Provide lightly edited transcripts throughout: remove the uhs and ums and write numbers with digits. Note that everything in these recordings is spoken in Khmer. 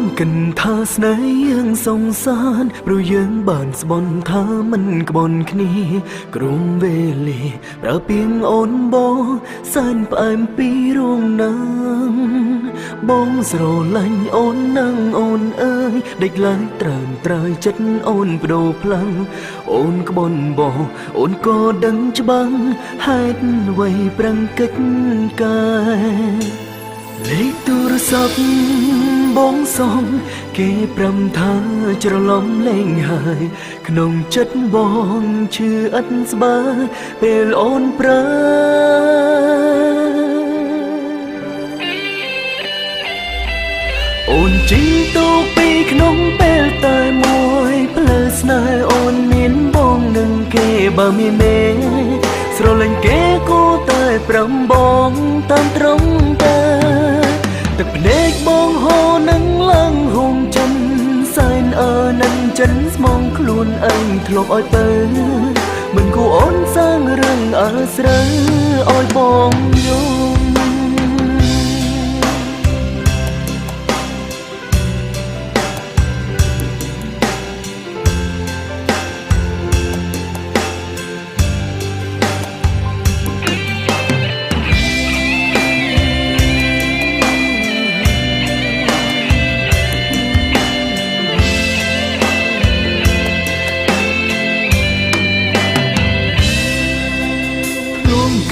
มกันท่าสนยังสงสารเรายังบ้านสบอนท่ามันกบอนคนีกรุงเวลีประเปียงอ่อนบองสันปานปีร่วงนางบองสโรลันอ่อนนางอ่อนเอ้ยได้กลายตรามตรายจัดอ่อนโปรพลังอ่อนกบอนบออ่อนก็ดังจะบังให้ไว้ปรังกัดกายเลขโทรศัพท์บองสองเก็บรำท่าจะล้อมเล่งหายขนมจัดบองชื่ออันสบายเปลอ่อนปราอ่อนจริงตูปีขนมเปลตายมวยเพลสนายอ่อนมินบองหนึ่งเก็บบะมีเมสโรลันเก็กูตายปรำบองตามตรงตาแต่เป็นเอกบองโหนังลังหงจันสายนั้นจันมองคลุนอันทลบอ้อยเปิดเหมือนกูอ่อนสร้างเรื่องอาสระอ้อยบองยง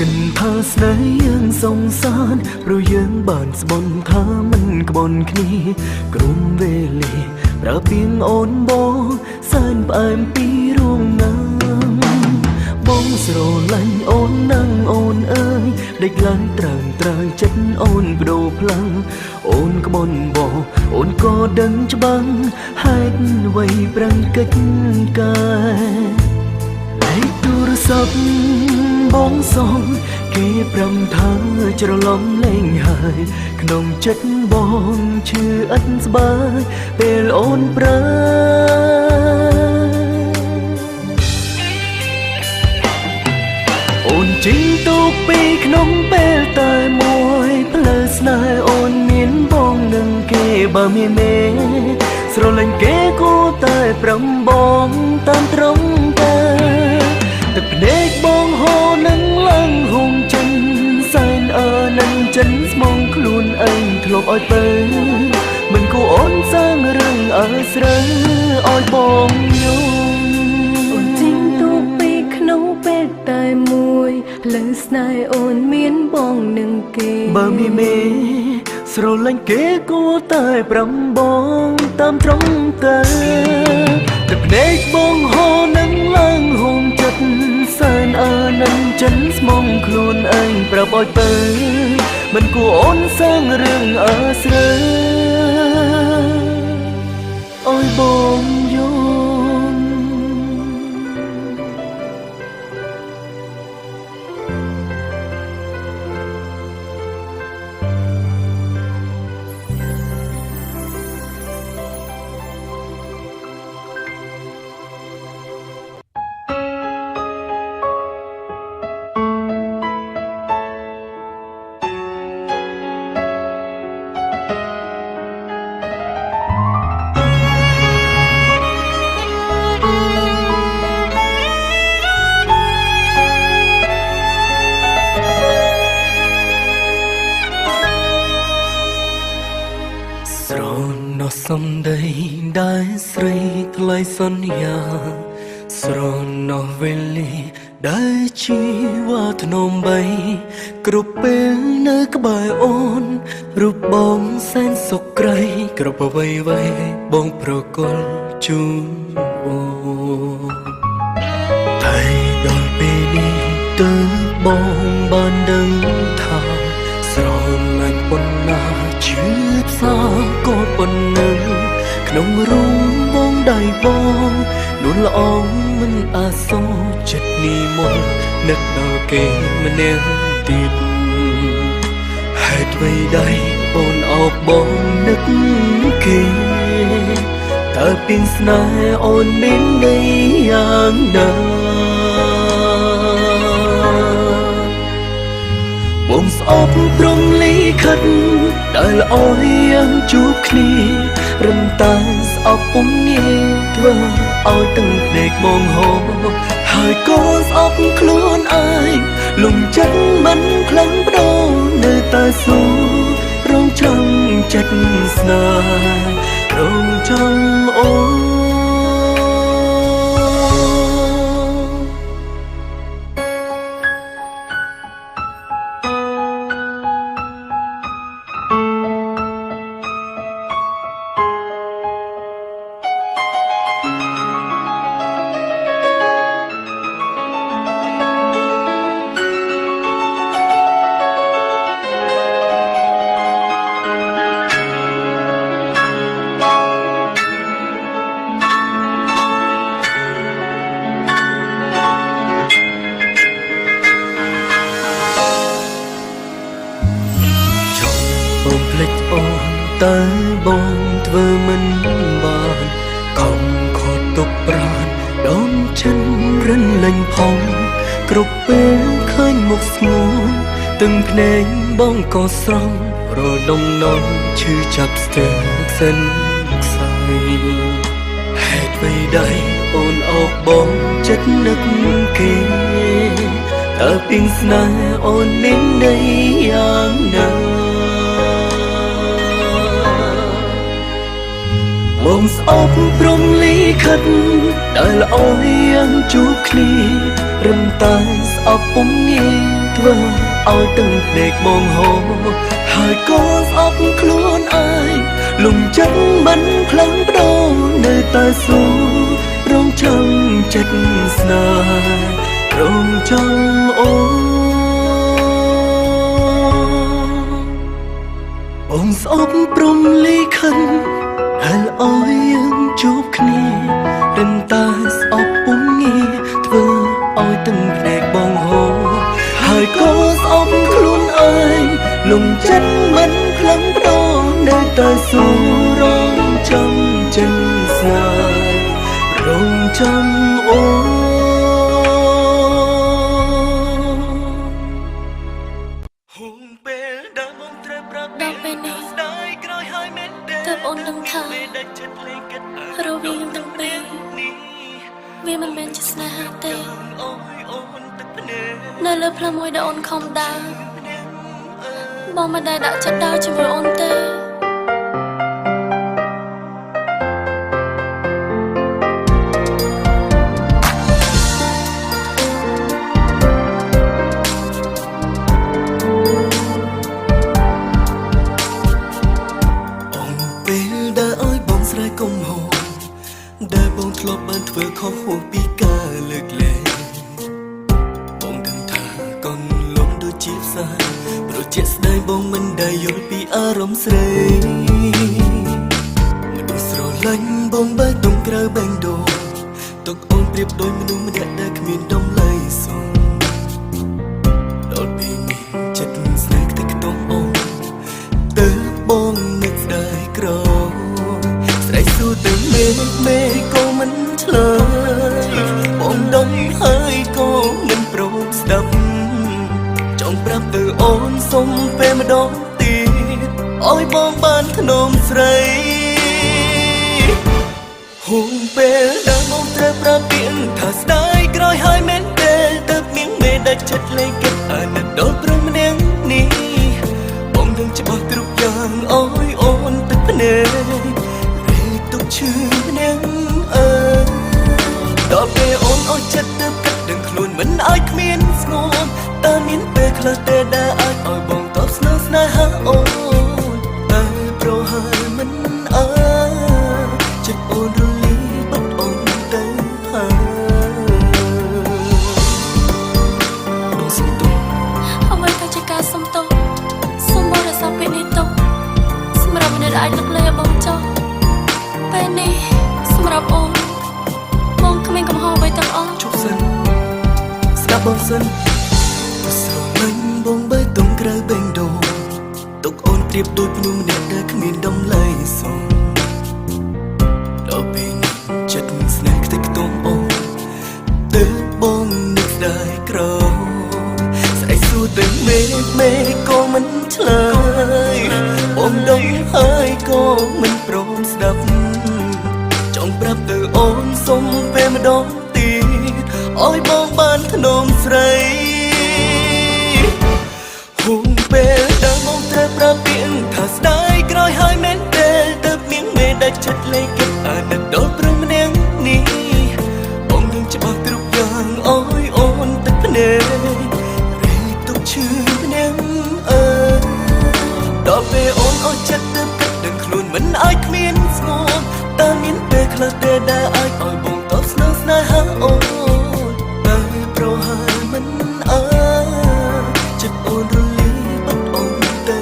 กันท่าสนยังสงสารเรายังบ้านสบอนท่ามันกบอนคนีกรุงเวลีประเปียงอ่อนบองสานปานปีร่วงน้ำบองสโรลันอ่อนนั่งอ่อนเอ้ยได้กลายตรางตรายจัดอ่อนโปรพลังอ่อนกบอนบออ่อนก็ดังจะบังให้ไว้ปรังกัดกายให้โทรศัพท์บองสองเก็บรำท่าจะล้อมเล่งหายขนมจัดบองชื่ออันสบายเปลอ่อนปราอ่อนจริงตุกปีขนมเปลตายมวยเพลสนายอ่อนมินบองหนึ่งเก็บบะมีเมสโรลันเก็กูตายปรำบองตามตรงตาแต่เป็นเอกบองโหนังลังหงจันสายนั้นจันมองคลุนอันทลบอ้อยเปิดเหมือนกูอ่อนสร้างเรื่องอาสระอ้อยบองยงจริงตุกปีขนมเป็ดตายมวยเลสนายอ่อนเมียนบองหนึ่งเกบะมีเมสโรลันเกกูตายปรำบองตามตรงตาแต่เป็นเอกบองโหนังลังหงจัดสายนั้นจันมองคลุนอันปราบอ้อยเปิดมันกูอ่อนสร้างเรื่องอาสระอ้อยบองยงសំដីដែលស្រីថ្លៃសន្យាស្រណោះវេលាដែលជីវាធ្នមបីគ្រប់ពេលនៅក្បែរអូនរូបបងសែនសុខក្រៃគ្រប់អ្វីបងប្រគល់ជូនអូនតែដល់ពេលនេះទើបបងបានដឹងថាស្រឡាញ់ប៉ុណ្ណាជឿផ្សាក៏ប៉ុណ្ណឹងក្នុងរូងបងដៃបងនួនល្អមិនអាសរចិត្តនេះមុននឹកដល់គេម្នាក់ទៀតហេតុអ្វីដែរអូនអោបបងនឹកគេតើពីស្នេហ៍អូនមានន័យយ៉ាងណាបងស្អប់ព្រមលិខិត ដែលល្អយ៉ាងជួបគ្នារំតែស្អប់ពុំងាយធ្វើឲ្យទាំងភ្នែកមងហោហើយក៏ស្អប់ខ្លួនឯងលំចិត្តមិនខ្លាំងបដូរនៅតែស៊ូរងចាំចិត្តស្នេហ៍រងចាំអូបងភ្លេចអូនតែបងធ្វើមិនបានខំខត់ទុកប្រាណដងចិនរិនលេងផងគ្រប់ពេលឃើញមុខស្ងួនទាំងភ្នែកបងក៏ស្រង់រដុំនំឈឺចាប់ស្ទើរសិនខ្សែហេតុអ្វីដែរអូនអោបបងចិត្តនឹកគេតើពីស្នេហ៍អូនមានន័យយ៉ាងណាបងស្អប់ព្រមលីខិតដែលល្អយ៉ាងជួបគ្នារំតែស្អប់ពុំងាយធ្វើឲ្យទាំងភ្នែកបងហោហើយក៏ស្អប់ខ្លួនឯងលំចិត្តមិនខ្លាំងបដូរនៅតែស៊ូរងចាំចិត្តស្នេហ៍រងចាំអូបងស្អប់ព្រមលីខិតដែលអើយយើងជួបគ្នារំតែស្អប់ពុំងាយធ្វើឲ្យទាំងភ្នែកបងហូរហើយក៏ស្អប់ខ្លួនឯងលំចិត្តមិនខ្លាំងបដូរនៅតែស៊ូរងចាំចិត្តស្នេហ៍រងចាំអូហូមពេលដែលបងត្រូវប្រាប់ដល់ពេលនេះស្ដាយក្រោយហើយមែនទេតើអូនដឹងថារវាងទាំងពីរវាមិនមែនជាស្នេហាទេនៅលើផ្លូវមួយដែលអូនខំដើរបងមិនដែលដាក់ចិត្តដើរជាមួយអូនទេកុំហូរដែលបងធ្លាប់បានធ្វើខុសហួសពីការលើកលែងបងដឹងថាកូនលំដូចជាផ្សាយព្រោះជាស្ដីបងមិនដែលយល់ពីអារម្មណ៍ស្រីមនុស្សស្រឡាញ់បងបែរទុំក្រៅបែងដូរទុកអូនប្រៀបដូចមនុស្សម្នាក់ដែលគ្មានតម្លៃសោះដល់ពេលនេះចិត្តស្នេហ៍តែខ្ទង់អូនទើបបងនឹកស្ដាយក្រស៊ូទៅមេក៏មិនឆ្លើយបងដឹងហើយក៏មិនព្រមស្ដាប់ចង់ប្រាប់ទៅអូនសុំពេលម្ដងទៀតឲ្យបងបានធ្នមស្រីហូមពេលដែលបងត្រូវប្រាប់ពាក្យថាស្ដាយក្រោយហើយមែនទេទើបនាងមេដាច់ចិត្តលេងគិតអាណិតដល់ព្រមម្នាក់នេះបងដឹងច្បាស់គ្រប់យ៉ាងអើយអូនទឹកភ្នែកទុកឈឺម្នាក់ដល់ពេលអូនអស់ចិត្តទើបគិតដឹងខ្លួនមិនអាចគ្មានស្ងួនតើមានពេលខ្លះទេដែលអាចឲ្យបងតបស្នងស្នេហាអូនតែប្រហែលមិនចិត្តអូនរលីបាត់អូនទៅហើយបងសុំទោសអ្វីក៏ជាការសុំទោសសុំបងរក្សាពេលនេះទុកសម្រាប់មនុស្សដែលអាចនឹកលេងបងចោលពេលនេះសម្រាប់អូនបងគ្មានកំហុសអ្វីទាំងអស់ជប់សិនស្ដាប់បងសិនស្រឡាញ់បងបែរទុំក្រៅបែងដូរទុកអូនប្រៀបដូចមនុស្សម្នាក់ដែលគ្មានតម្លៃសោះដល់ពេលនេះចិត្តស្នេហ៍ខ្ទេចខ្ទាំអូនទើបបងនឹកស្ដាយក្រស្អីសួរទៅមេក៏មិនឆ្លើយបង អោយបងបានធ្នមស្រីហួងពេលដែលមកត្រូវប្រាប់ពាក្យថាស្ដាយក្រោយហើយមែនទេទៅមានមេដាច់ចិត្តលេខគិតអាណិតដល់ព្រឹងម្នាក់នេះបងនឹងច្បាស់គ្រប់យ៉ាងអោយអូនទឹកភ្នែករីទុកឈឺម្នាក់ដល់ពេលអូនអស់ចិត្តទៅគិតដឹងខ្លួនមិនអាចគ្មានស្ងប់តើមានពេលខ្លះទេដែលអាចឲ្យបងតបស្នើស្នេហាអូនតែប្រហែលមិនចិត្តអូនរលីបាត់អូនទៅ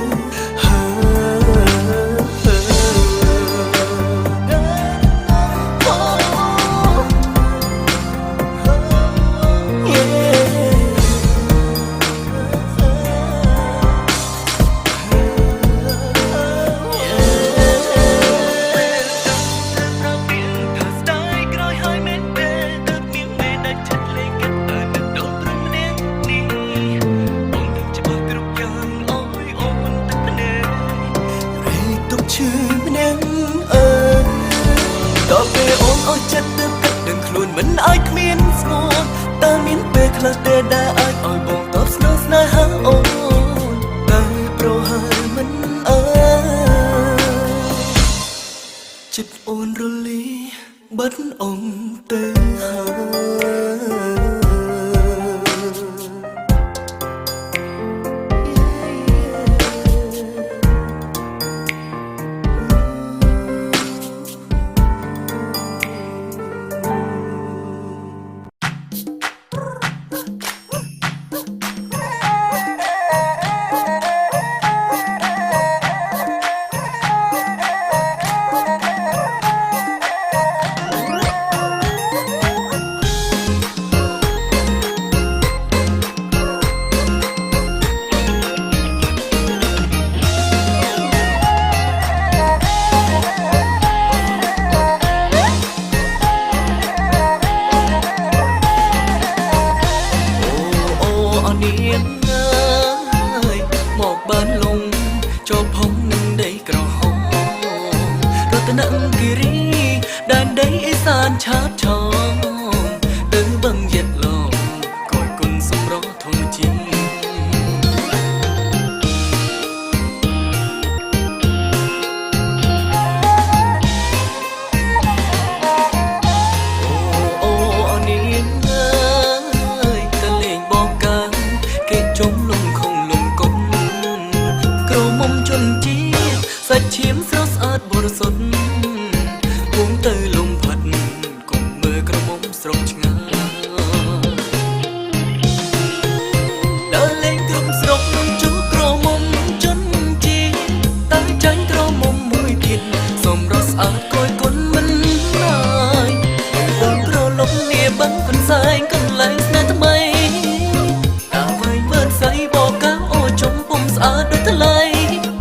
ដល់ពេលអូនអស់ចិត្តទៅគិតដឹងខ្លួនមិនអាចគ្មានស្ងប់តើមានពេលខ្លះទេដែលអាចឲ្យបងតបស្នើស្នេហាអូនតែប្រហែលមិនចិត្តអូនរលីបាត់អូនទៅឆាបឆោទៅបឹងយិតឡងកយគុណសម្រស់ធម្មជាតិអូអូនាងអើយតលេងបបកាំគេជុំលំខំលំកុំក្រមុំជន់ជាតិសាច់ឈាមស្រស់ស្អាតបរិសុទ្ធពុំទៅលំផាត់ក្រមុំស្រស់ឆ្ងាយដល់លេងក្រុមស្រុកនឹងជួក្រមុំជន់ជីតែចាញ់ក្រមុំមួយទៀតសម្រស់ស្អាតគយគុណមិនណាយដល់ក្រលំនាបឹងផ្សែងកន្លែងស្នេហ៍ថ្មីតាវៃមើលស្រីបកកាអូជុំពុំស្អាតដូចថ្លៃ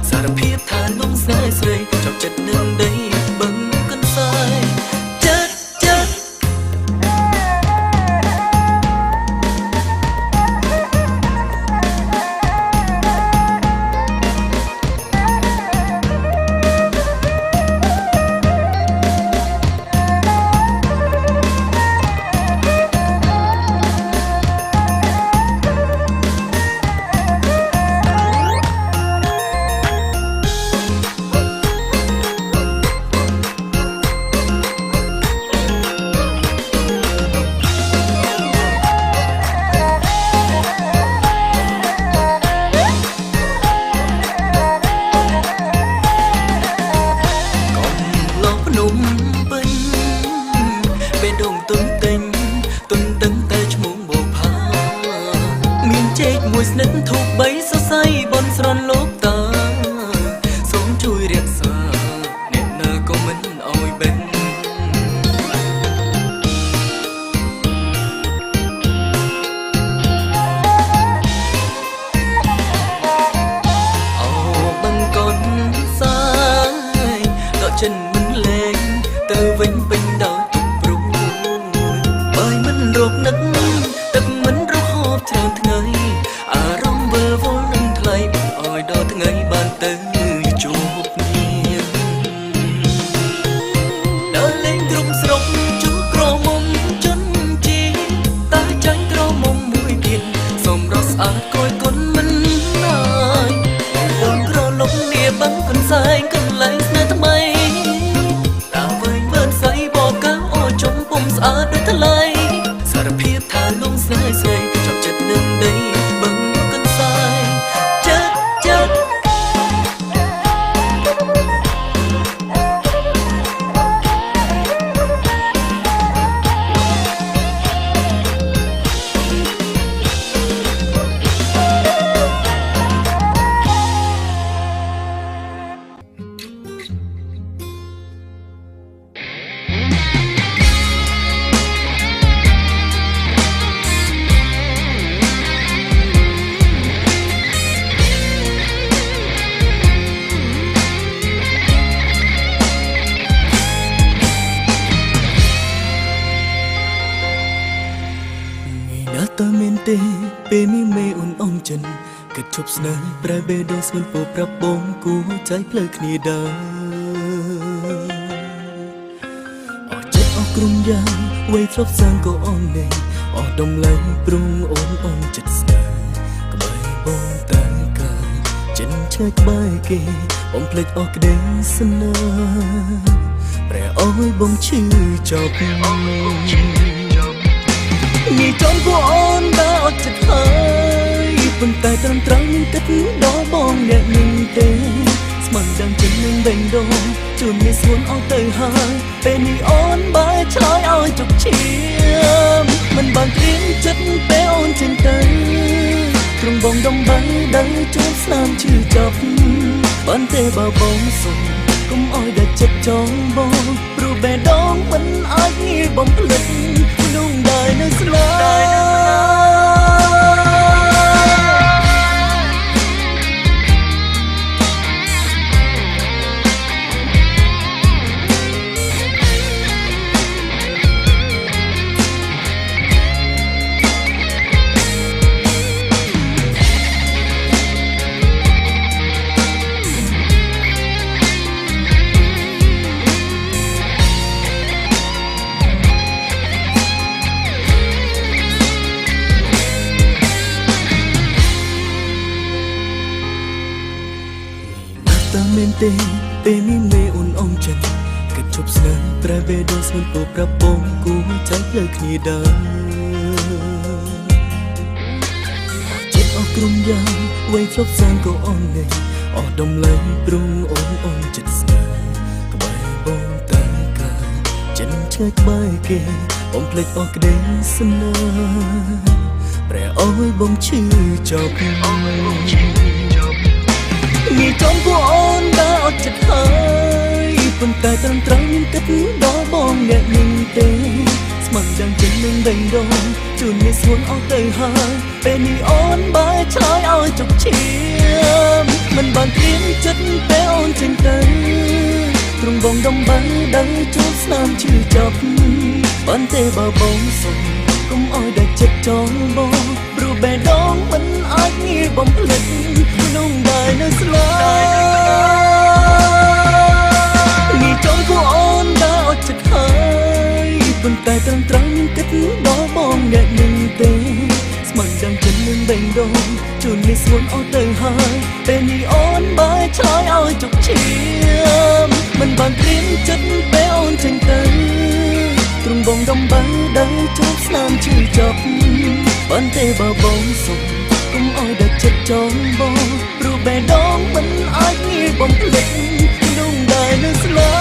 សារភាពថាលំស្នេហ៍ស្រីចាប់ចិត្តនឹងដីបឹងកន្សែងមួយស្និតធូបបីសរសៃបនស្រន់លោកតាសូមជួយរក្សាអ្នកណាក៏មិនអោយបេះអូបង្កន់សាយដកចិនមិនលែងទៅវិញពេញដល់ទុកព្រួយបើមិនរកនឹកទឹកមិនរហូតច្រើនថ្ងៃអារម្មណ៍វិលវល់នឹងថ្លៃអោយដល់ថ្ងៃបានទៅជួបគ្នាដល់លេងក្រុមស្រុកជួក្រមុំជន់ជីតែ ងកន្លែងស្នេហ៍ថ្មីតើវិញមើលស្អីបកកៅអូចុំពុំស្អាតដូចថ្លៃសារភាពថាលងស្នេហ៍ស្រីចាប់ចិត្តនឹងដីបឹងកន្សែងចិត្តតើមានទេពេលមីមេអូនអងចិនគិតជប់ស្នេហ៍ប្រែបេះដូងស្មិនពោប្រាប់បងគូใจផ្លូវគ្នាដើអស់ចិត្តអស់ក្រុមយ៉ាងវ័យធ្លាប់សាងក៏អងនេះអស់ដំឡៃព្រុងអូនអងចិត្តស្នេហ៍ក្បែរបងតែកាយចិនឆ្ងាយក្បែរគេបងភ្លេចអស់ក្តីស្នេហ៍ប្រែអើយបងឈឺចប់ងាយចង់ពួកអូនដើរអត់ចិត្តហើយប៉ុន្តែត្រឹមត្រូវនឹងគិតដល់បងអ្នកនឹងទេស្មានដឹងចិននឹងបេងដូងជួនមានស្រួនអស់ទៅហើយពេលនេះអូនបែរឆ្លើយឲ្យជោគឈាមមិនបានព្រៀងចិត្តពេលអូនចេញទៅក្រុងបងដំបីដឹងជួបស្នាមឈឺចាប់បានទេបើបងសុំកុំឲ្យតែចិត្តចង់បងព្រោះបេះដូងមិនអាចងាយបំភ្លេចนุ่งได้នៅស្លាតើមានទេពេលមីមេអូនអងចិនគិតជប់ស្នេហ៍ប្រែបេះដូងស្មិនពោប្រាប់បងគូใจផ្លូវគ្នាដើចិត្តអស់ក្រុមយ៉ាងវ័យធ្លាប់សាងក៏អងនេះអស់ដំឡៃព្រុងអូនអងចិត្តស្នេហ៍ក្បែរបងតែកាយចិនឆ្ងាយក្បែរគេបងភ្លេចអស់ក្តីស្នេហ៍ប្រែអើយបងឈឺចប់ងាយចង់ពួកអូនដើរអត់ចិត្តហើយប៉ុន្តែត្រឹមត្រូវនឹងគិតដល់បងអ្នកនឹងទេស្មានដឹងចិននឹងបេងដូងជួនមានស្រួនអស់ទៅហើយពេលនេះអូនបែរឆ្លើយឲ្យជោគឈាមមិនបានព្រៀងចិត្តពេលអូនចេញទៅក្រុងបងដំបីដឹងជួបស្នាមឈឺចាប់បានទេបើបងសុំកុំឲ្យតែចិត្តចង់បងព្រោះបេះដូងមិនអាចងាយបំភ្លេចนุ่งได้នៅស្លាងាយចង់ពួកអូនដើរអត់ចិត្តហើយប៉ុន្តែត្រឹមត្រូវនឹងគិតដល់បងអ្នកនឹងទេស្មានដឹងចិននឹងបេងដូងជួនមានស្រួនអស់ទៅហើយពេលនេះអូនបែរឆ្លើយឲ្យជោគឈាមមិនបានព្រៀងចិត្តពេលអូនចេញទៅទ្រង់បងដំបីដឹងជួបស្នាមឈឺចាប់បានទេបើបងសុំកុំឲ្យតែចិត្តចង់បងព្រោះបេះដូងមិនអាចងាយបំភ្លេចนุ่งได้នៅស្លា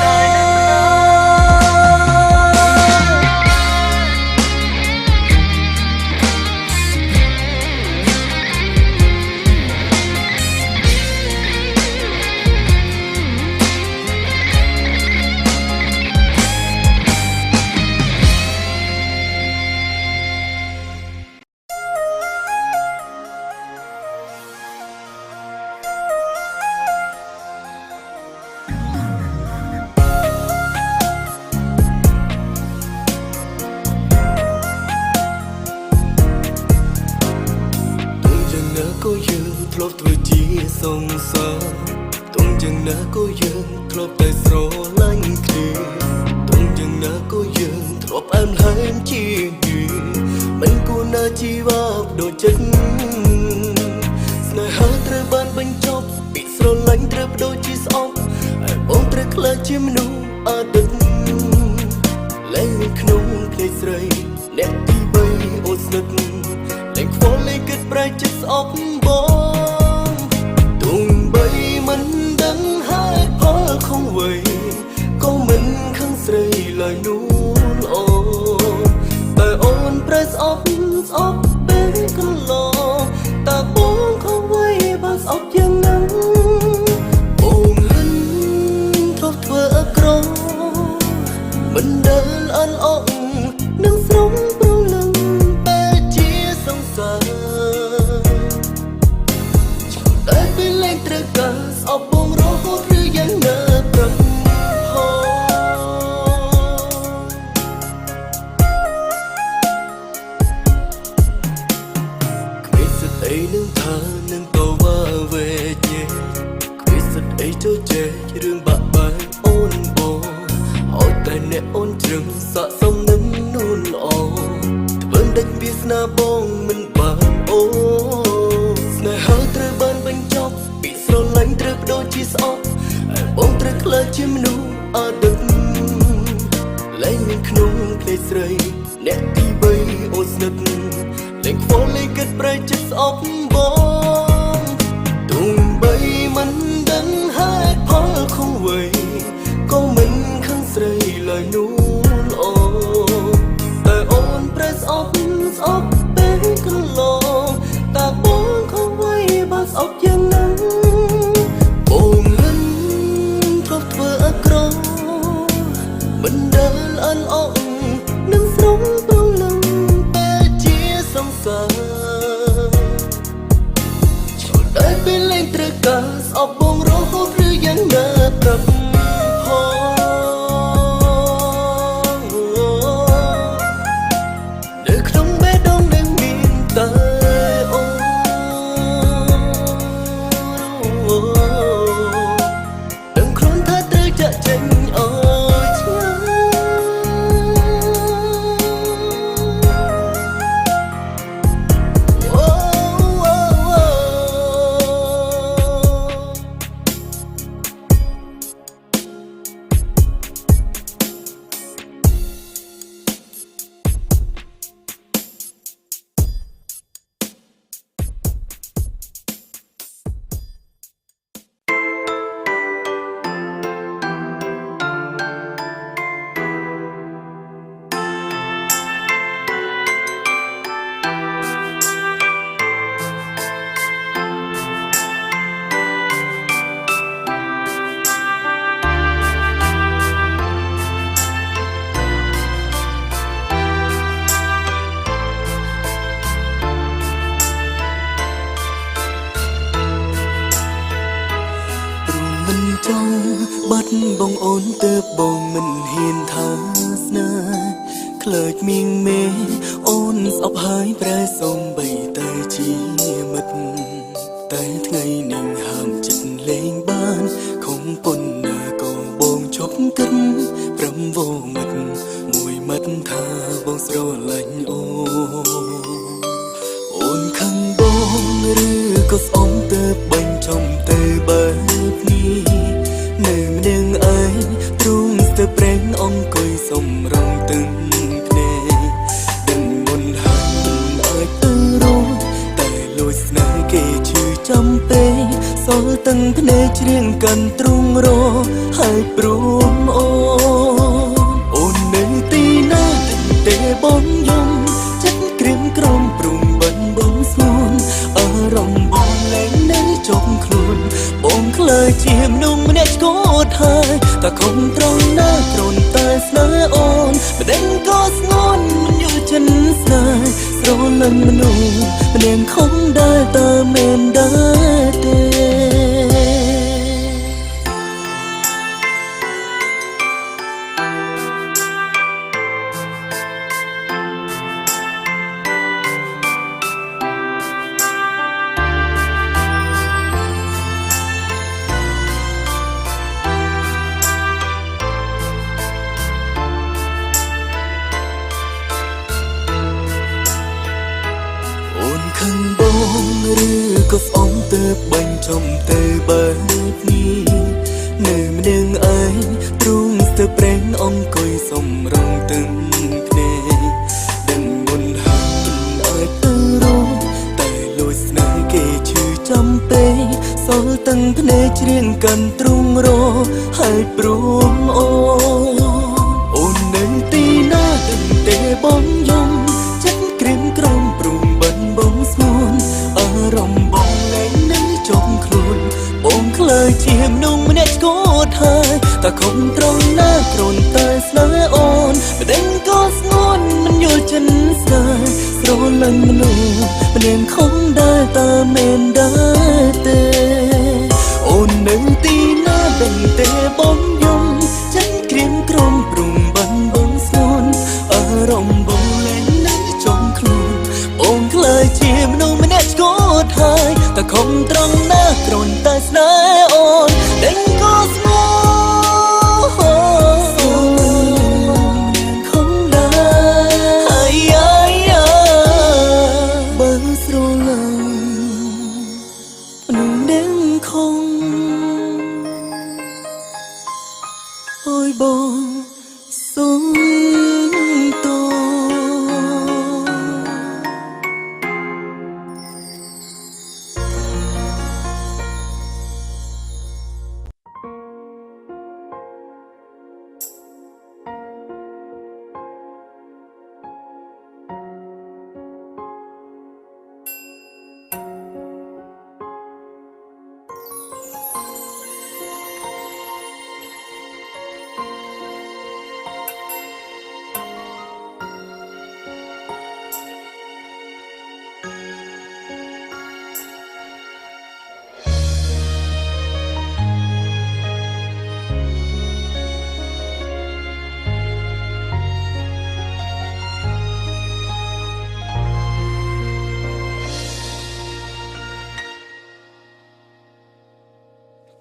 ក៏យើងធ្លាប់ធ្វើជាសង្សារទុំយ៉ាងណាក៏យើងធ្លាប់តែស្រឡាញ់គ្នាទុំយ៉ាងណាក៏យើងធ្លាប់អើមហើមជាមិនគួរណាជីវ៉ាបដូចចិត្តស្នេហាត្រូវបានបញ្ចប់ពីស្រឡាញ់ត្រូវបដូរជាស្អប់ press up up ពេលកន្លងតើបងខំໄວបើស្អប់យ៉ាងណាបងលិនធ្លាប់ធ្វើអក្រក់មិនដែលអន់អងនឹងស្រងប្រលឹងពេលជាសង្សារតែពេលលែងត្រូវការស្អប់បងរហូតឬយ៉ាងណាប្រឹងហោគ្មានសិទ្ធិអីនឹងថានឹងតវ៉ាវេជេគ្មានសិទ្ធិអីចូលជែករឿងបាក់បែកអូនបងឲ្យតែអ្នកអូនជ្រឹងស័ក្តិសមនឹងនួនល្អធ្វើដេចវាសនាបងមិនបានអូស្នេហាត្រូវបានបញ្ចប់ពីស្រឡាញ់ត្រូវបដូរជាស្អប់ហើយបងត្រូវក្លាយជាមនុស្សអដឹកលែងមានក្នុងភ្នែកស្រីអ្នកទី3អូនស្និទ្ធលែងខ្វល់លែងគិតប្រែចិត្តស្អប់បងទោះបីមិនដឹងហេតុផលខុសអ្វីក៏មិនខឹងស្រីឡើយនោះល្អតែអូនប្រែស្អប់ពេលកន្លងតើបងខំໄວបើស្អប់យ៉ាងណាបងលិនធ្លាប់ធ្វើអក្រក់មិនដែលអន់អងនឹងស្រងប្រលឹងពេលជាសង្សារតែពេលលែងត្រូវការស្អប់បងរហូតឬយ៉ាងណាប្រាប់ហោនៅក្នុងបេះដូងនឹងមានតែអូនដឹងខ្លួនថាត្រូវចាក់ចេញអើយឆ្ងាយចង់បាត់បងអូនទើបបងមិនហ៊ានថាស្នេហ៍ខ្លើចមីងមេអូនស្អប់ហើយប្រែសំបីតែជាមិត្តតែថ្ងៃនេះហាមចិត្តលេងបានខំប៉ុណ្ណាក៏បងជប់គិតប្រំវមិត្តមួយមិត្តថាបងស្រឡាញ់អូនខឹងបងឬក៏ស្អប់ទើបបាញ់ចំទៅបែបនេះនៅម្នាក់ឯងទ្រូងស្ទើប្រេងអង្គុយសំរងទឹកភ្នែកដឹងមុនហើយអាចទៅរងតែលួចស្នេហ៍គេឈឺចាំពេកសល់ទាំងភ្នែកច្រៀងកាន់ទ្រូងរហើយព្រមអូននៅទីណាតែបងយំចិត្តក្រៀមក្រំព្រមបិណ្ឌបងស្ងួនអារម្មណ៍បងលែងនៅចុកខ្លួនបងខ្លាចជាមនុស្សម្នាក់ឆ្កូតហើយតែខំត្រង់ណាត្រង់តែស្នេហ៍អូនម្ដងក៏ស្ងួនមិនយល់ចិនស្នេហ៍ស្រលាញ់មនុស្សម្នាក់ខំដែលតែមិនដែរទេខឹងបងឬក៏ស្អប់ទើបបាញ់ចំទៅបែបនេះនៅម្នាក់ឯងទ្រូងស្ទើប្រេងអង្គុយសំរងទឹកភ្នែកដឹងមុនហើយអាចទៅរងតែលួចស្នេហ៍គេឈឺចាំពេកសល់ទាំងភ្នែកច្រៀងកាន់ទ្រូងរហើយព្រមអូននៅទីណាដឹងទេបងយំចិត្ត คงตรงหน้าตรงตาสนาอ่อนประเด็นก็สงวนมันอยู่จนสายสโรลันมโนประเด็นคงได้ตาเมนได้เตโอนหนึ่งตีหน้าเบ่งเตบอมยมฉันเกรียมกรมปรุงบันบงสนอารมณ์บงเล่นนั้นจงคลุนองค์เคยเชียมโนไม่แน่ก็ทายแต่คงตรงหน้าตรงตาสนาอ่อนเด็กก็สงôi bông sông to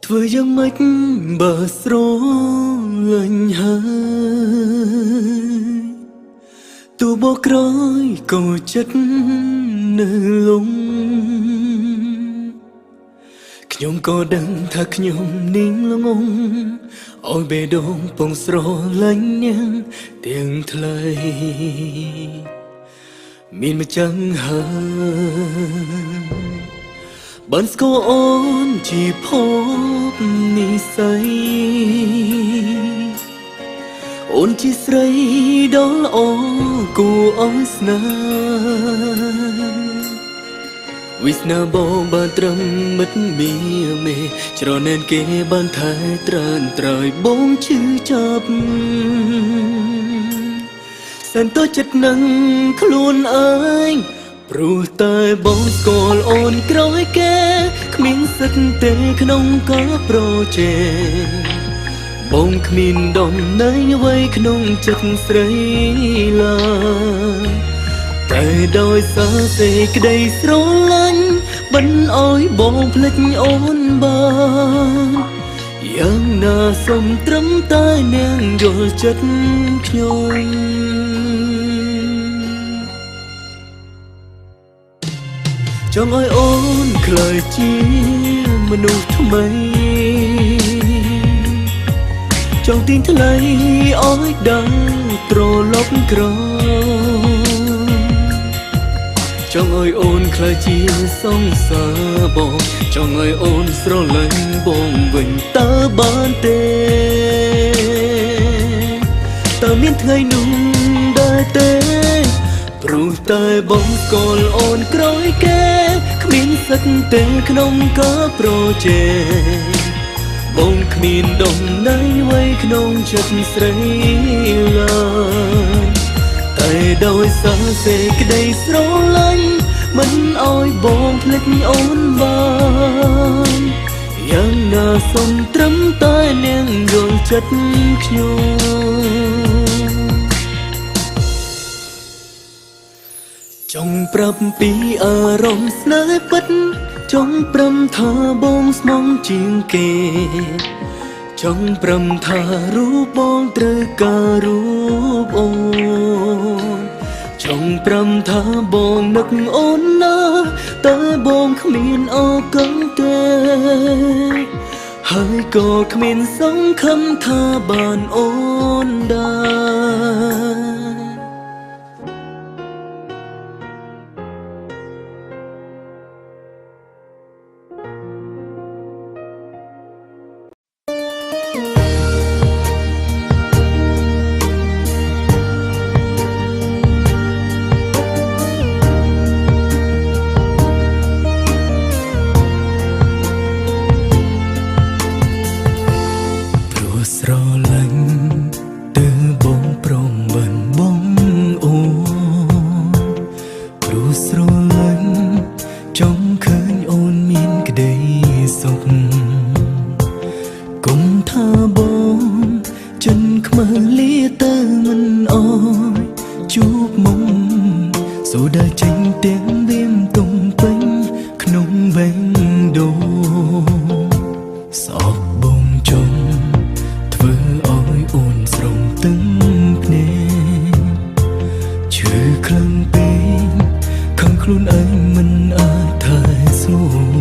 ធ្វើយ៉ាងម៉េចបើស្រលាញ់ហើយទូបកក្រោយក៏ចិត្តនៅលំខ្ញុំក៏ដឹងថាខ្ញុំនាងល្ងងឲ្យបេះដូងពងស្រលាញ់នាងទាំងថ្លៃមានមកចឹងហើយបានស្គាល់អូនជាភពនិស្ស័យអូនជាស្រីដ៏ល្អគួរឲ្យស្នេហ៍វិស្នាបងបានត្រឹមមិត្តមាមេច្រណែនគេបានថែត្រើនត្រើយបងឈឺចាប់សែនតូចចិត្តនឹងខ្លួនឯងព្រោះតែបងស្គាល់អូនក្រោយគេគ្មានសិទ្ធទេក្នុងការប្រជែងបងគ្មានដំណើរអ្វីក្នុងចិត្តស្រីឡើយតែដោយសារសេចក្តីស្រឡាញ់បានឲ្យបងភ្លេចអូនបានយ៉ាងណាសូមត្រឹមតែនាងយល់ចិត្តខ្ញុំចង់ឲ្យអូនក្លាយជាមនុស្សថ្មីចង់ទាញថ្លៃឲ្យដឹងត្រឡប់ក្រោយចង់ឲ្យអូនក្លាយជាសង្សារបងចង់ឲ្យអូនស្រឡាញ់បងវិញតើបានទេតើមានថ្ងៃនោះដែរទេព្រោះតែបងស្គាល់អូនក្រោយគេគ្មានសិទ្ធទេក្នុងការប្រជែងបងគ្មានដំណើរអ្វីក្នុងចិត្តស្រីឡើយតែដោយសារសេចក្តីស្រឡាញ់មិនឲ្យបងភ្លេចអូនបានយ៉ាងណាសូមត្រឹមតែនាងយល់ចិត្តខ្ញុំចង់ប្រាប់ពីអារម្មណ៍ស្នេហ៍ពិតចង់ព្រមថាបងស្មងជាងគេចង់ព្រមថារូបបងត្រូវការរូបអូនចង់ព្រមថាបងនឹកអូនណាតែបងគ្មានអកឹងទេហើយក៏គ្មានសង្ឃឹមថាបានអូនដែរស្រ សូដែលចេញទាំងវាមទុំពេញក្នុងវែងដូសអបបងជុំធ្វើឲ្យអូនស្រងទឹងភ្នែកឈឺខ្លាំងពេកខំខ្លួនឯងមិនអាចថែស្ងួន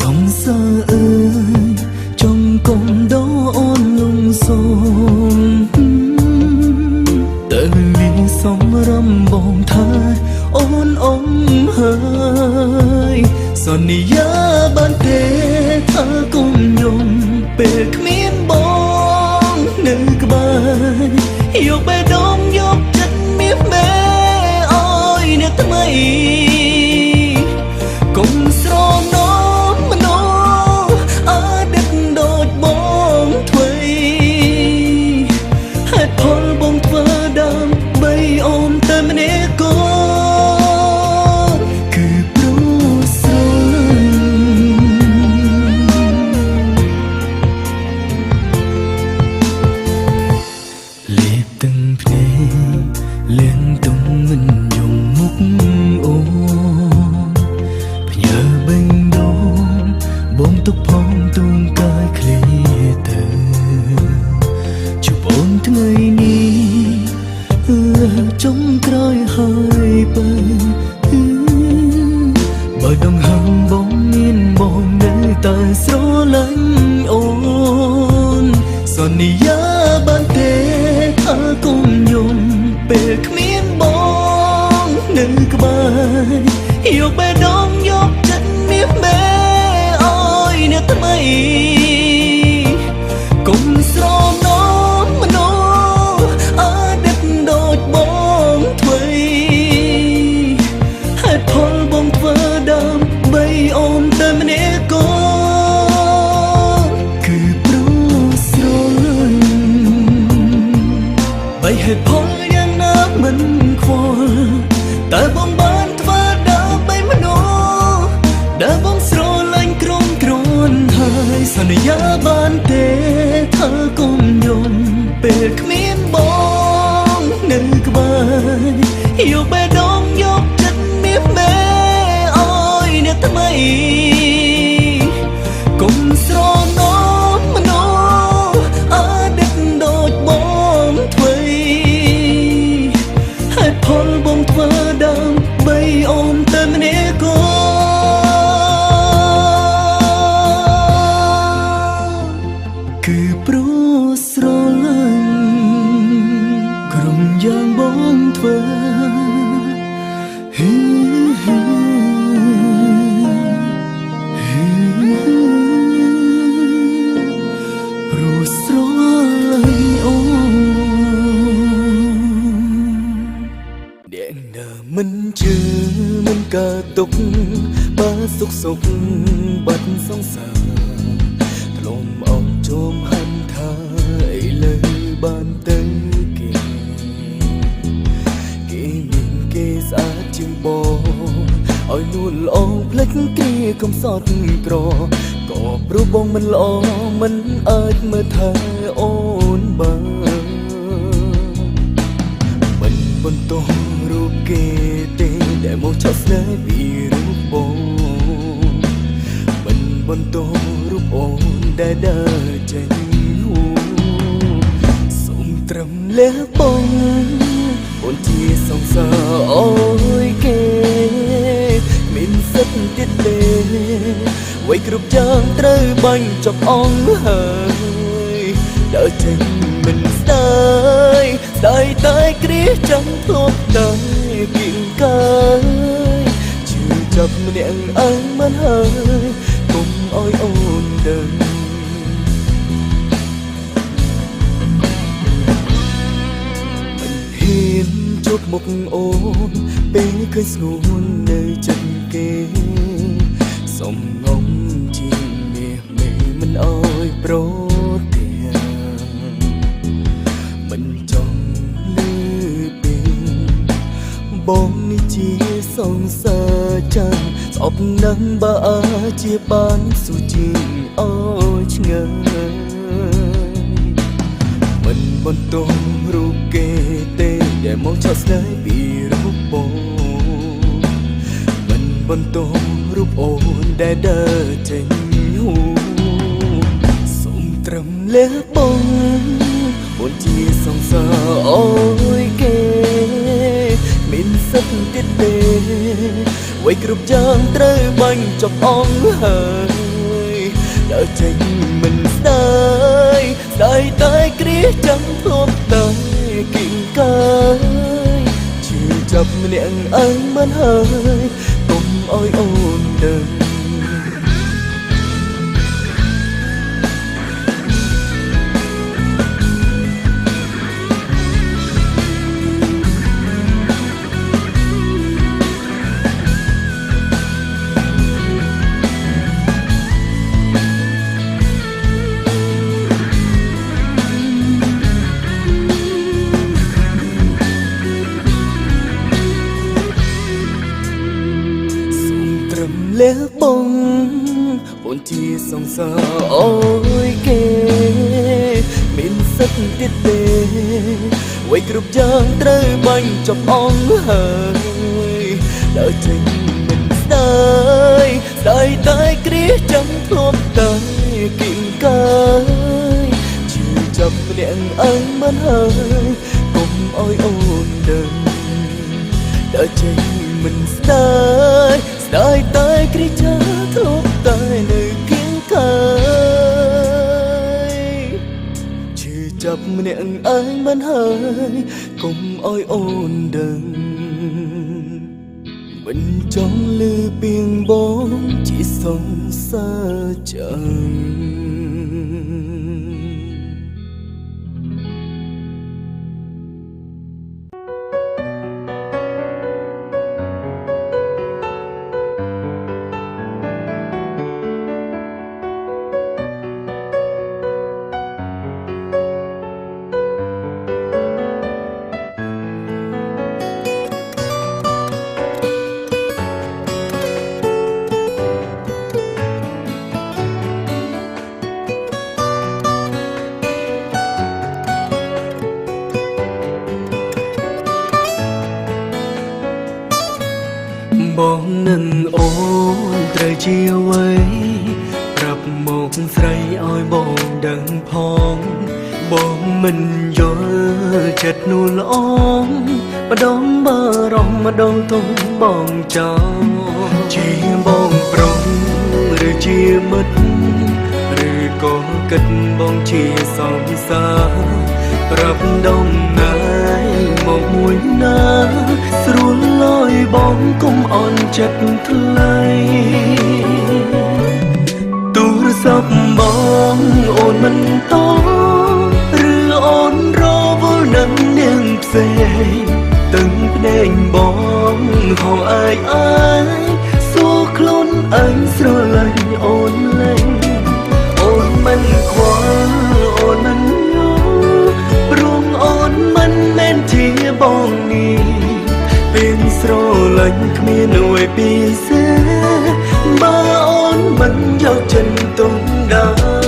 សង្សារអើយចង់កុំដោអូនលងសងតែមានសំរំបងថាអូនអងហើយសន្យាបានទេថាគុំយំពេលគ្មានបងនៅក្បែរយកបេះដូងយកចិត្តមាសមេអើយអ្នកថ្មីកុំស្រណោមនោអដឹកដូចបងធ្វើហេតុផលបងធ្វើដើម្បីអូនតែម្នាក់កូនគឺព្រោះស្រឡាញ់លេបទាំងភ្នែកលៀងទុំមិនយំមុខអូនផ្ញើបេះដូងបងទុកផងទូងកាយឃ្លាទៅជួបអូនថ្ងៃនេះចុងក្រោយហើយបើបើដងហឹងបងមានបងនៅតែស្រឡាញ់អូនសន្យាបានទេថាគុំយំពេលគ្មានបងនៅក្បែរយកបេះដូងយកចិត្តមាសមេអើយអ្នកថ្មីកុំស្រណោមនោអដឹកដូចបងធ្វើហេតុផលបងធ្វើដើម្បីអូនតែម្នាក់កូនគឺព្រោះស្រឡាញ់បីហេតុផលយ៉ាងណាមិនខ្វល់តែបងបានធ្វើដើម្បីមនុស្សដែលបងស្រឡាញ់ក្រុមគ្រួនហើយសន្យាបានទេថាគុំយំពេលគ្មានបងនៅក្បែរយកបេះដូងយកចិត្តមាសមេអើយអ្នកថ្មីកុំស្រណោមនោអដឹកដូចបងធ្វើហេតុផលបងធ្វើដើម្បីអូនតែម្នាក់កូនគឺព្រោះស្រឡាញ់ក្រុមយ៉ាងបងធ្វើព្រោះស្រឡាញ់អូនអ្នកណាមិនជឿមិនកើតទុកបើសុខសុខបាត់សង្សារធ្លុំអងជុំហាន់ថាឥឡូវបានទៅគេមានគេស្អាតជាងបងឲ្យនួនល្អផ្លេចគេកំសត់ក្រក៏ព្រោះបងមិនល្អមិនអាចមើលថែអូនបានមិនបន្ទោសរូបគេទេដែលមកឆក់ស្នេហ៍ពីរូបបងមិនបន្ទោសរូបអូនដែលដើរចេញសូមត្រឹមលះបងអូនជាសង្សារអូយគេមានសិទ្ធទៀតទេវ័យគ្រប់យ៉ាងត្រូវបាញ់ចប់អងហើយដើរចេញមិនស្ដាយស្ដាយតែគ្រាចាំធ្លាប់តែគៀងកាយជឿចាប់ម្នាក់ឯងមិនហើយកុំឲ្យអូនដឹងហ៊ានជួបមុខអូនពេលឃើញស្ងួននៅចិត្តគេសុំងំជាមាសមេមិនអើយប្រទាំងមិនចង់លឺពីបងនេះជាសង្សារចាំស្អប់នឹងបើជាបានសុជីអើយឆ្ងាយមិនបន្ទោសរូបគេទេដែលមកឆក់ស្ដាយពី បងមិនបន្តរូបអូនដែលដើរចេញហូសូមត្រឹមលះបងអូនជាសង្សារអូយគេមានសិទ្ធទៀតទេអ្វីគ្រប់យ៉ាងត្រូវបាញ់ចប់អងហើយដើរចេញមិនស្ដាយស្ដាយតែគ្រាចាំធ្លាប់តែគិងកាយជឿចាប់ម្នាក់ឯងមិនហើយកុំអោយអូនដឹងលះបងអូនជាសង្សារអូយគេមានសិទ្ធទៀតទេអ្វីគ្រប់យ៉ាងត្រូវបាញ់ចប់អងហើយដើរចេញមិនស្ដាយស្ដាយតែគ្រាចាំធ្លាប់តែគិងកាយជឿចាប់ម្នាក់ឯងមិនហើយកុំអោយអូនដឹងដើរចេញមិនស្ដាយស្ដាយតែគ្រាចាធ្លាប់តែនៅគៀងកាយជឿចាប់ម្នាក់ឯងមិនហើយកុំអោយអូនដឹងមិនចង់លឺពីងបងជាសង្សារចាំ បងនឹងអូនត្រូវជាអ្វីប្រាប់មកស្រីឲ្យបងដឹងផងបងមិនយល់ចិត្តនួនល្អម្ដងបារម្ភម្ដងទុំបងចោលជាបងប្រុសឬជាមិត្តឬក៏គិតបងជាសង្សារប្រាប់ដំណើរមកមួយណាស្រួលលយបងកុំអន់ចិត្តថ្លៃទូរស័ព្ទបងអូនមិនតឬអូនរវល់នឹងនាងផ្សេងទឹកភ្នែកបងហៅអាយសួរខ្លួនឯងស្រឡាញ់អូនលែងអូនមិនខ្វល់អូនមិនយល់ព្រមអូនមិនមែនជាបងនេះពេលស្រឡាញ់គ្មានអ្វីពិសេសបើអូនមិនយកចិត្តទុំដល់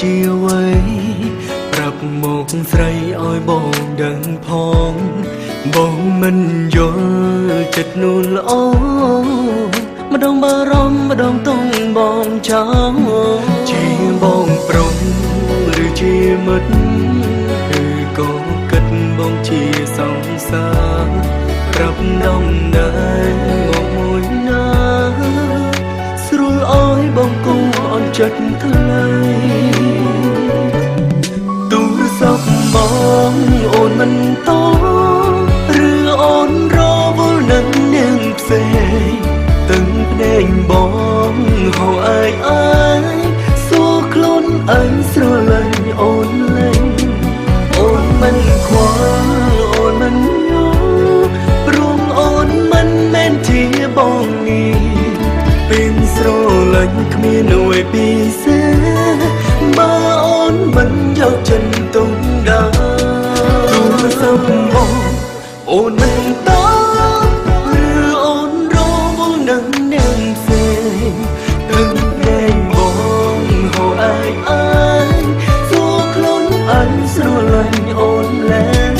ជាអ្វីប្រាប់មកស្រីឲ្យបងដឹងផងបងមិនយល់ចិត្តនួនល្អម្ដងបារម្ភម្ដងទុំបងចោលជាបងប្រុសឬជាមិត្តឬក៏គិតបងជាសង្សារប្រាប់ដំណើរមកមួយណាស្រួលអើយបងគង់អន់ចិត្តថ្លៃទូរស័ព្ទបងអូនមិនតឬអូនរវល់នឹងនាងផ្សេងទឹកភ្នែកបងហៅអាយសួរខ្លួនឯងស្រឡាញ់ អូនលេងអូនមិនខ្វល់អូនមិនយល់ព្រមអូនមិនមែនជាបងនេះពេលស្រលាញ់គ្មានអ្វីពិសេសបើអូនមិនយកចិនទុំដាទូរស័ព្ទមកអូនមិនតឬអូនរវល់នឹងនាងផ្សេងទឹកតែងបងហៅអើយសួរខ្លួនអញស្រលាញ់អូនឡើង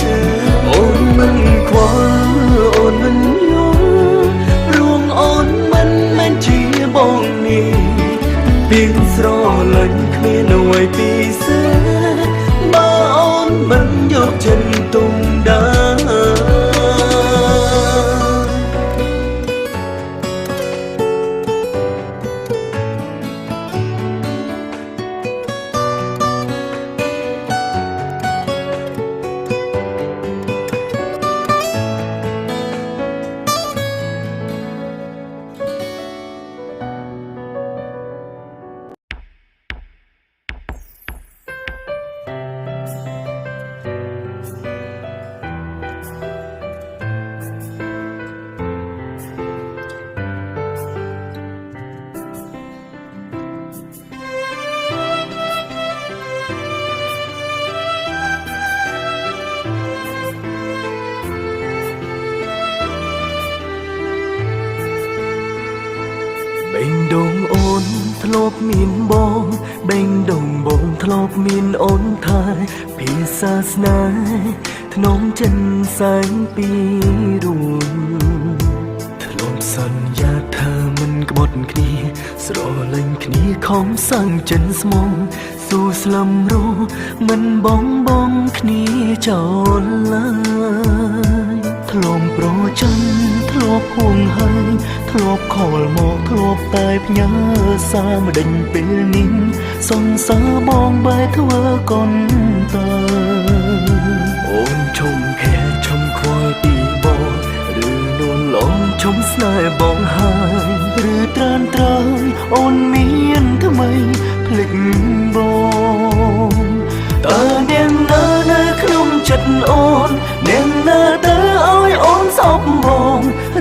អូនមិនខ្វល់អូនមិនយល់រួងអូនមិនមែនជាបងនេះពីស្រលាញ់គ្មានអ្វីពិសេសបើអូនមិនយកចិនទុំដាបេងដូងអូនធ្លាប់មានបងបេងដូងបងធ្លាប់មានអូនថែភាសាស្នេហ៍ធ្នមចិនសែងពីរួនធ្លាប់សន្យាថាមិនក្បត់គ្នាស្រលាញ់គ្នាខំសាំងចិនស្មងស៊ូស្លឹមរੂមិនបងគ្នាចោលឡើយធ្លាប់ប្រចាំធ្លាប់ហួងហើយធ្លាប់ខលមកធ្លាប់តែផ្ញើសារម្ដេចពេលនេះសង្សារបងបែរធ្វើកុនតើអូនឈុំខែឈុំខ្វល់ពីបងឬនួនឡងឈុំស្នេហ៍បងហើយឬត្រានត្រើយអូនមានថ្មីភ្លេចបងតើនាងនៅក្នុងចិត្តអូននាងនៅទៅឲ្យអូនសោកបង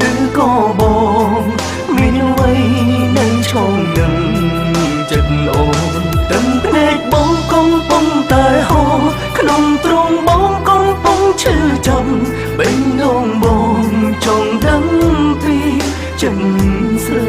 ឬក៏បងមានអ្វីនៅឆ្លងនឹងចិត្តអូនទឹកភ្នែកបងកំពុងតែហូរក្នុងទ្រូងបងកំពុងឈឺចាំបេះដូងបងចង់ដឹងពីចិនស្រី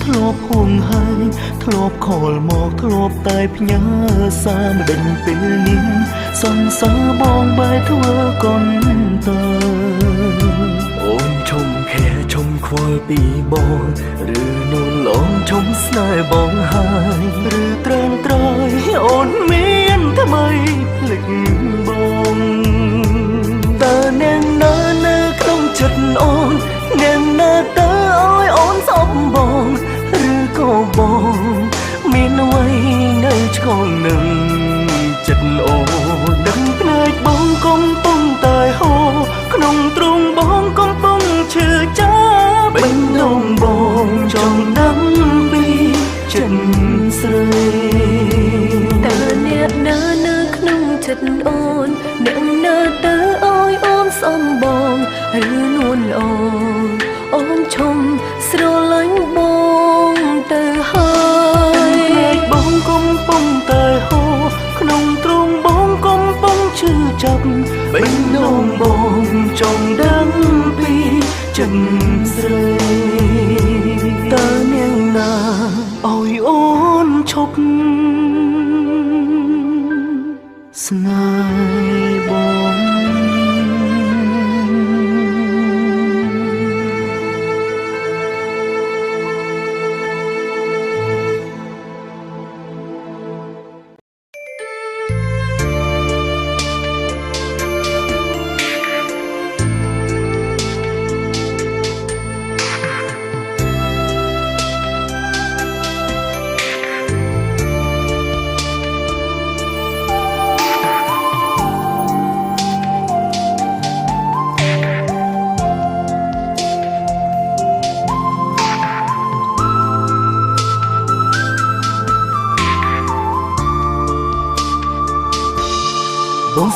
ធ្លាប់ហួងហើយធ្លាប់ខលមកធ្លាប់តែផ្ញើសារម្ដេចពេលនេះសង្សារបងបែរធ្វើកុនតើអូនឈុំខែឈុំខ្វល់ពីបងឬនូនឡងឈុំស្នេហ៍បងហើយឬត្រើនត្រើយអូនមានថ្មីភ្លេចបងតើនាងនៅក្នុងចិត្តអូននាងនៅទៅឲ្យអូនសោកបងឬក៏បងមានអ្វីនៅឆ្កងនឹងចិត្តអូនដឹងភ្នែកបងកំពុងតែហូរក្នុងទ្រូងបងកំពុងឈឺចាប់បេះដូងបងចង់ដឹងពីចិត្តស្រីតើអ្នកនៅក្នុងចិត្តអូនអ្នកនៅទៅឲ្យអូនសំបងឬនួនល្អអូនឈុំស្រលាញ់បងទៅហើយភ្នែកបងកំពុងតែហូរក្នុងទ្រូងបងកំពុងឈឺចាប់បេះដូងបងចង់ដឹងពីចិត្តស្រីតើនាងណាឲ្យអូនឈប់ស្នេហ៍បង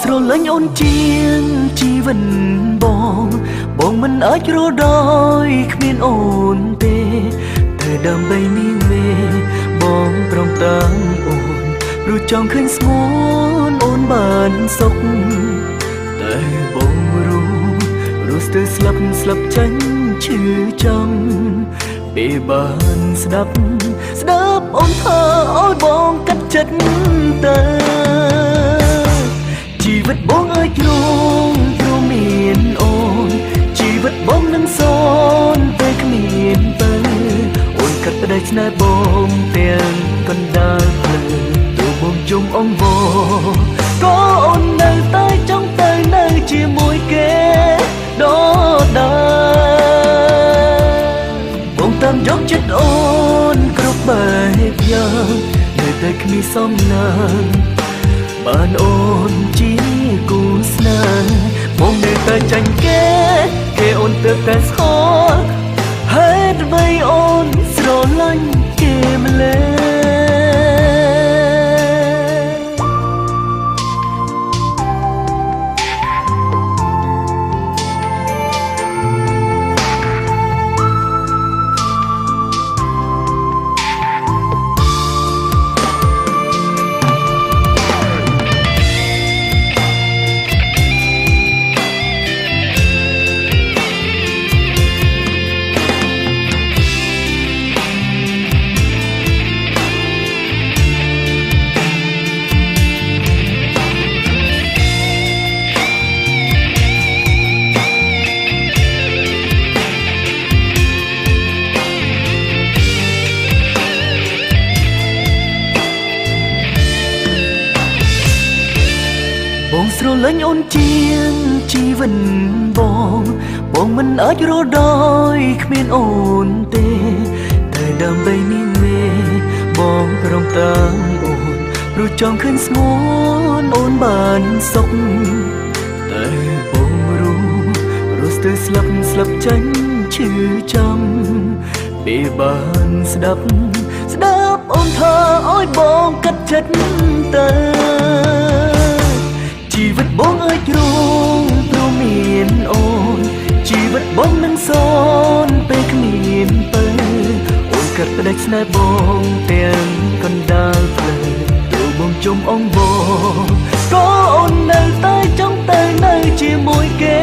ស្រលាញ់អូនជាងជីវិតបងមិនអាចរកដោយគ្មានអូនទេតែដើម្បីនាងមេបងព្រមតាមអូនព្រោះចង់ឃើញស្ងួនអូនបានសុខតែបងรู้ស្ទើរស្លាប់ចាញ់ឈឺចាំពេលបានស្ដាប់អូនថាឲ្យបងកាត់ចិត្តទៅជីវិតបងអាចរងព្រោះមានអូនជីវិតបងនឹងសនតែគ្មានទៅអូនកាត់ផ្ដាច់ស្នេហ៍បងទាំងកណ្ដាលផ្លូវទូបងជុំអង្វរក៏អូននៅតែចង់ទៅនៅជាមួយគេដដែលបងតាមយកចិត្តអូនគ្រប់បែបយ៉ាងនៅតែគ្មានសំណាងបានអូនជាគូស្នេហ៍បងនៅតែចាញ់គេអូនទើបតែស្គាល់ហេតុអ្វីអូនស្រឡាញ់គេម្ល៉េះបងស្រលាញ់អូនជាងជីវិតបងមិនអាចរកដោយគ្មានអូនទេតែដើម្បីនាងមេបងព្រមតាមអូនព្រោះចង់ឃើញស្ងួនអូនបានសុខតែបងรู้ស្ទើរស្លាប់ចាញ់ឈឺចាំពេលបានស្ដាប់អូនថាឲ្យបងកាត់ចិត្តទៅជីវិតបងអាចរងព្រោះមានអូនជីវិតបងនឹងសនពេលគ្មានទៅអូនកាត់ផ្ដាច់ស្នេហ៍បងទាំងកណ្ដាលផ្លូវទូបងជុំអង្វរក៏អូននៅតែចង់ទៅនៅជាមួយគេ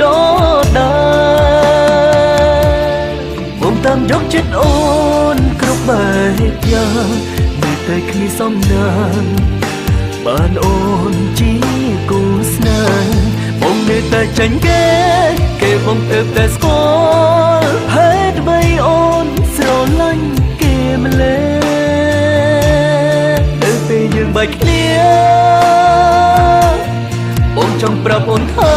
ដដែលបងតាមយកចិត្តអូនគ្រប់បែបយ៉ាងនៅតែគ្មានសំណាងបានអូនជាគូស្នេហ៍បងនៅតែចាញ់គេបងទើបតែស្គាល់ហេតុអ្វីអូនស្រឡាញ់គេម្ល៉េះនៅពេលយើងបែកគ្នាបងចង់ប្រាប់អូនថា